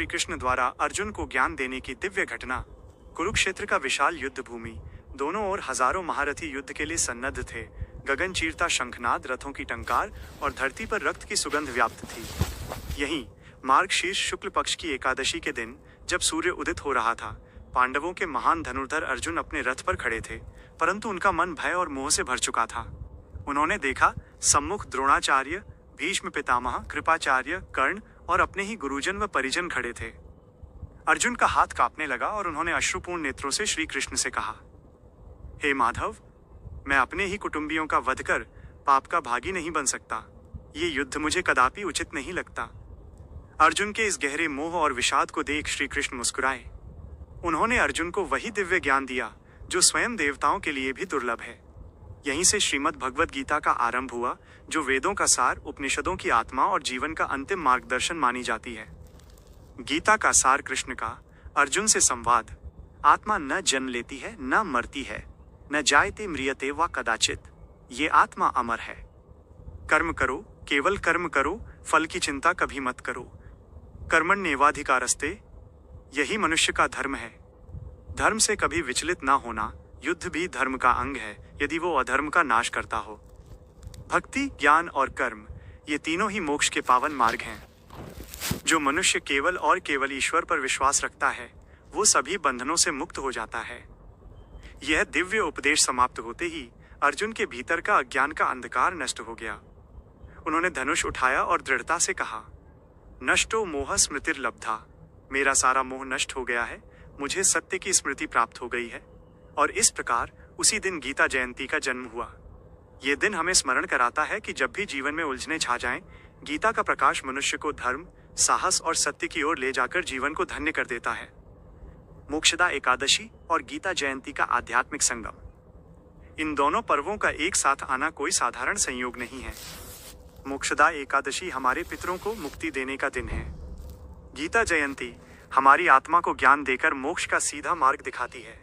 श्री कृष्ण द्वारा अर्जुन को ज्ञान देने की दिव्य घटना। कुरुक्षेत्र का विशाल युद्ध भूमि, दोनों ओर हजारों महारथी युद्ध के लिए सन्नद्ध थे। गगन चीरता शंखनाद, रथों की टंकार और धरती पर रक्त की सुगंध व्याप्त थी। यहीं मार्गशीर्ष शुक्ल पक्ष की एकादशी के दिन, जब सूर्य उदित हो रहा था, पांडवों के महान धनुर्धर अर्जुन अपने रथ पर खड़े थे, परंतु उनका मन भय और मोह से भर चुका था। उन्होंने देखा, सम्मुख द्रोणाचार्य, भीष्म पितामह, कृपाचार्य, कर्ण और अपने ही गुरुजन व परिजन खड़े थे। अर्जुन का हाथ कांपने लगा और उन्होंने अश्रुपूर्ण नेत्रों से श्री कृष्ण से कहा, हे माधव, मैं अपने ही कुटुंबियों का वध कर पाप का भागी नहीं बन सकता। ये युद्ध मुझे कदापि उचित नहीं लगता। अर्जुन के इस गहरे मोह और विषाद को देख श्री कृष्ण मुस्कुराए। उन्होंने अर्जुन को वही दिव्य ज्ञान दिया जो स्वयं देवताओं के लिए भी दुर्लभ है। यहीं से श्रीमद् भगवद गीता का आरंभ हुआ, जो वेदों का सार, उपनिषदों की आत्मा और जीवन का अंतिम मार्गदर्शन मानी जाती है। गीता का सार कृष्ण का अर्जुन से संवाद। आत्मा न जन्म लेती है, न मरती है, न जायते म्रियते वा कदाचित। ये आत्मा अमर है। कर्म करो, केवल कर्म करो, फल की चिंता कभी मत करो। कर्मण्येवाधिकारस्ते, यही मनुष्य का धर्म है। धर्म से कभी विचलित ना होना। युद्ध भी धर्म का अंग है, यदि वो अधर्म का नाश करता हो। भक्ति, ज्ञान और कर्म, ये तीनों ही मोक्ष के पावन मार्ग हैं। जो मनुष्य केवल और केवल ईश्वर पर विश्वास रखता है, वो सभी बंधनों से मुक्त हो जाता है। यह दिव्य उपदेश समाप्त होते ही अर्जुन के भीतर का अज्ञान का अंधकार नष्ट हो गया। उन्होंने धनुष उठाया और दृढ़ता से कहा, नष्टो मोह स्मृतिर्लब्धा। मेरा सारा मोह नष्ट हो गया है, मुझे सत्य की स्मृति प्राप्त हो गई है। और इस प्रकार उसी दिन गीता जयंती का जन्म हुआ। ये दिन हमें स्मरण कराता है कि जब भी जीवन में उलझने छा जाएं, गीता का प्रकाश मनुष्य को धर्म, साहस और सत्य की ओर ले जाकर जीवन को धन्य कर देता है। मोक्षदा एकादशी और गीता जयंती का आध्यात्मिक संगम। इन दोनों पर्वों का एक साथ आना कोई साधारण संयोग नहीं है। मोक्षदा एकादशी हमारे पितरों को मुक्ति देने का दिन है। गीता जयंती हमारी आत्मा को ज्ञान देकर मोक्ष का सीधा मार्ग दिखाती है।